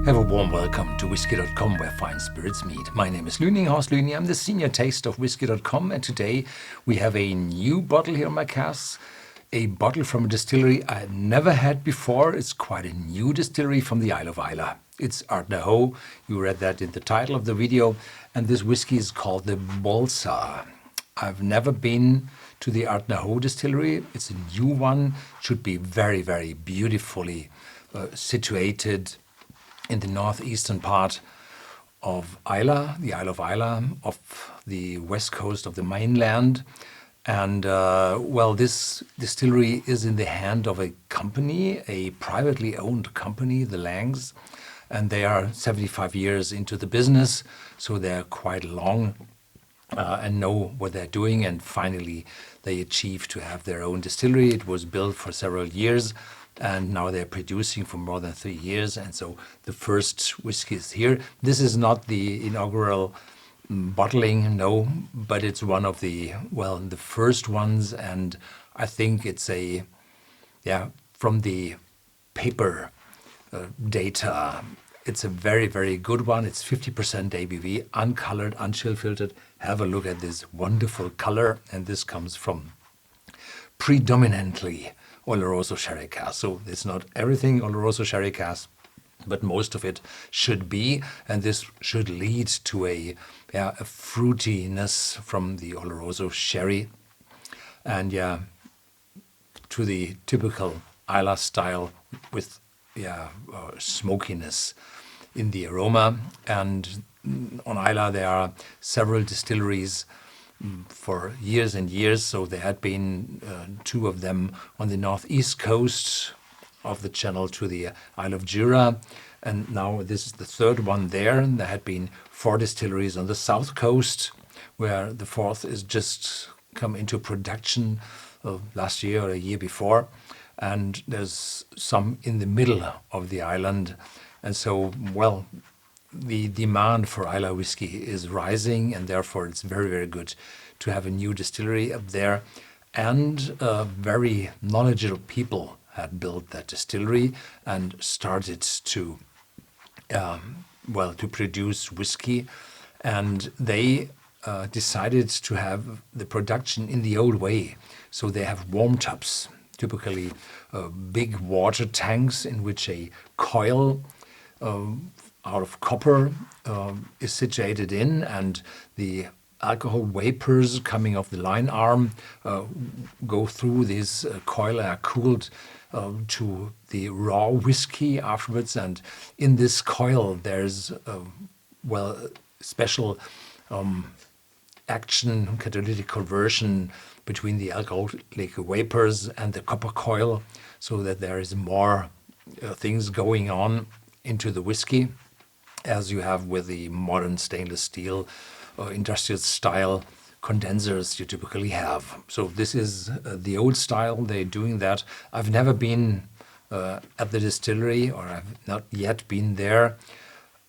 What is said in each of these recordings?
Have a warm welcome to Whisky.com, where fine spirits meet. My name is Horst Lüning. I'm the senior taster of Whisky.com, and today we have a new bottle here in my casks. A bottle from a distillery I never had before. It's quite a new distillery from the Isle of Islay. It's Ardnahoe. You read that in the title of the video. And this whiskey is called the Balsa. I've never been to the Ardnahoe distillery. It's a new one. Should be very, very beautifully situated in the northeastern part of Islay, the Isle of Islay, of the west coast of the mainland. And this distillery is in the hand of a company, a privately owned company, the Langs, and they are 75 years into the business, so they're quite long and know what they're doing. And finally, they achieved to have their own distillery. It was built for several years, and now they're producing for more than 3 years. And so the first whiskey is here. This is not the inaugural bottling, no, but it's one of the first ones. And I think it's from the paper data, it's a very, very good one. It's 50% ABV, uncolored, unchill filtered. Have a look at this wonderful color. And this comes from predominantly Oloroso sherry cask. So it's not everything Oloroso sherry cask, but most of it should be. And this should lead to a fruitiness from the Oloroso sherry. And to the typical Islay style with smokiness in the aroma. And on Islay there are several distilleries for years and years. So there had been 2 of them on the northeast coast of the channel to the Isle of Jura, and now this is the 3rd one there. And there had been 4 distilleries on the south coast, where the 4th is just come into production last year or a year before, and there's some in the middle of the island. And so, the demand for Islay whiskey is rising, and therefore it's very, very good to have a new distillery up there. And very knowledgeable people had built that distillery and started to produce whiskey. And they decided to have the production in the old way. So they have warm tubs, typically big water tanks in which a coil out of copper is situated in, and the alcohol vapors coming off the line arm go through this coil and are cooled to the raw whiskey afterwards. And in this coil there's special action, catalytic conversion between the alcoholic vapors and the copper coil, so that there is more things going on into the whiskey, as you have with the modern stainless steel industrial style condensers you typically have. So this is the old style. They're doing that. I've never been at the distillery, or I've not yet been there.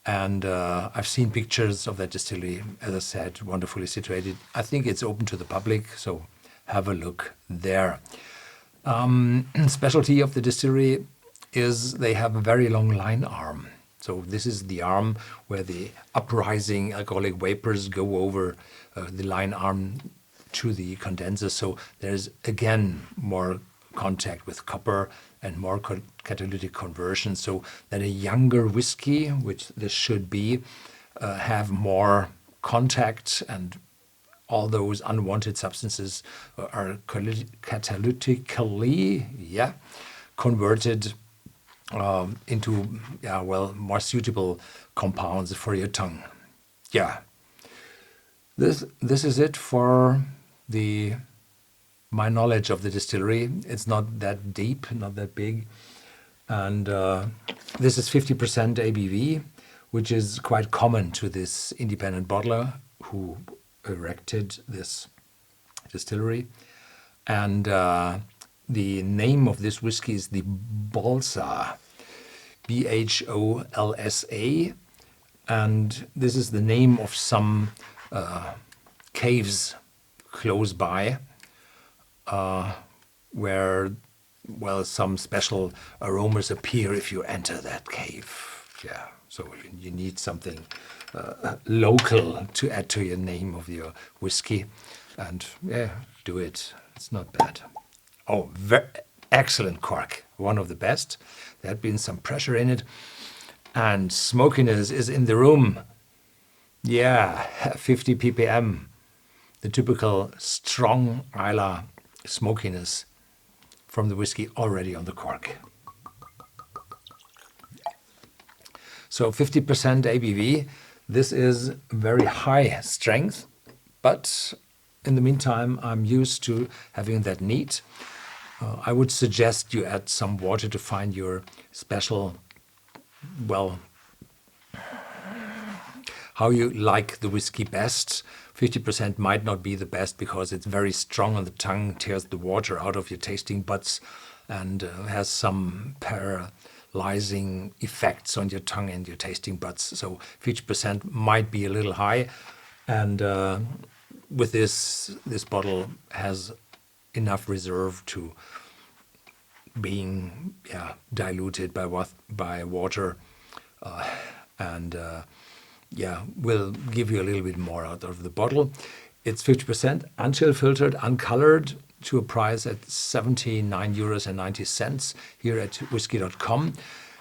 And I've seen pictures of that distillery, as I said, wonderfully situated. I think it's open to the public, so have a look there. Specialty of the distillery is they have a very long line arm. So this is the arm where the uprising alcoholic vapors go over the line arm to the condenser. So there's again more contact with copper and more catalytic conversion, so that a younger whiskey, which this should be, have more contact, and all those unwanted substances are catalytically converted into more suitable compounds for your tongue. This is it for my knowledge of the distillery. It's not that deep, not that big, and this is 50% ABV, which is quite common to this independent bottler who erected this distillery. And the name of this whiskey is the Balsa, Bholsa, and this is the name of some caves close by, where some special aromas appear if you enter that cave. So you need something local to add to your name of your whiskey. And yeah, do it. It's not bad. Oh, excellent cork. One of the best. There had been some pressure in it. And smokiness is in the room. Yeah, 50 ppm. The typical strong Islay smokiness from the whiskey already on the cork. So 50% ABV. This is very high strength, but in the meantime, I'm used to having that neat. I would suggest you add some water to find your special, well, how you like the whiskey best. 50% might not be the best because it's very strong on the tongue, tears the water out of your tasting buds, and has some paralyzing effects on your tongue and your tasting buds. So 50% might be a little high, and with this bottle has enough reserve to being diluted by water, and will give you a little bit more out of the bottle. It's 50% unchill filtered, uncolored, to a price at 79.90 euros here at Whisky.com.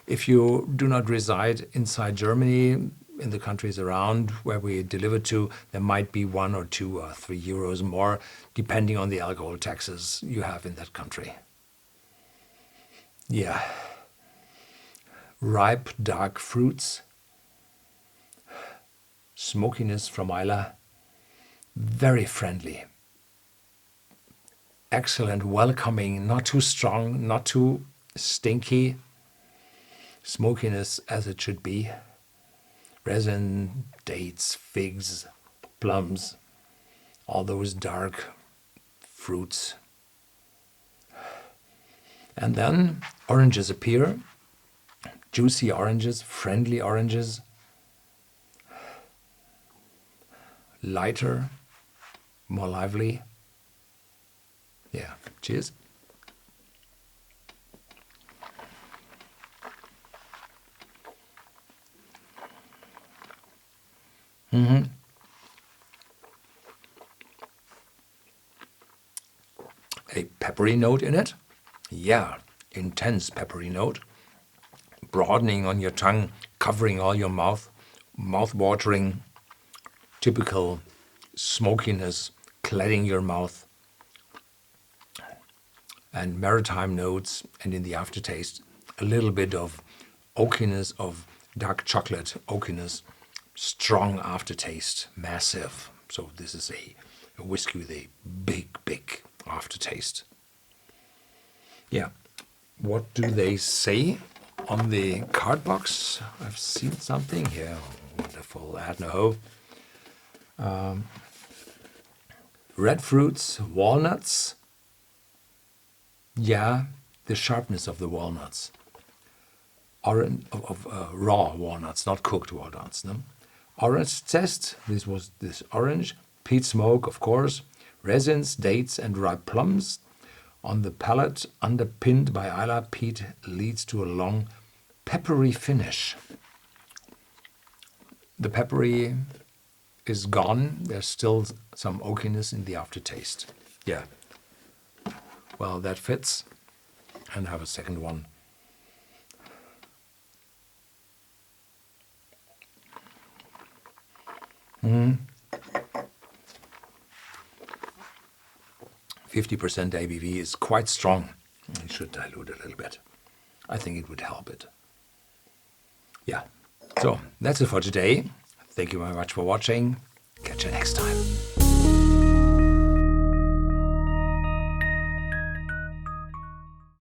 If you do not reside inside Germany, in the countries around where we deliver to, there might be 1 or 2 or 3 euros more, depending on the alcohol taxes you have in that country. Yeah. Ripe, dark fruits. Smokiness from Islay. Very friendly. Excellent, welcoming, not too strong, not too stinky. Smokiness as it should be. Resin, dates, figs, plums, all those dark fruits. And then oranges appear, juicy oranges, friendly oranges, lighter, more lively. Yeah, cheers. A peppery note in it. Yeah, intense peppery note. Broadening on your tongue, covering all your mouth, mouth-watering, typical smokiness, cladding your mouth. And maritime notes, and in the aftertaste, a little bit of oakiness, of dark chocolate oakiness, strong aftertaste, massive. So this is a whiskey with a big, big aftertaste. Yeah. What do they say on the card box? I've seen something here. Wonderful. Ardnahoe. Red fruits, walnuts. Yeah, the sharpness of the walnuts. Orange of raw walnuts, not cooked walnuts. No? Orange zest. This was this orange. Peat smoke, of course. Resins, dates, and ripe plums. On the palate, underpinned by Islay peat, leads to a long, peppery finish. The peppery is gone. There's still some oakiness in the aftertaste. Yeah. Well, that fits. And have a second one. Mm. 50% ABV is quite strong. You should dilute a little bit. I think it would help it. Yeah. So that's it for today. Thank you very much for watching. Catch you next time.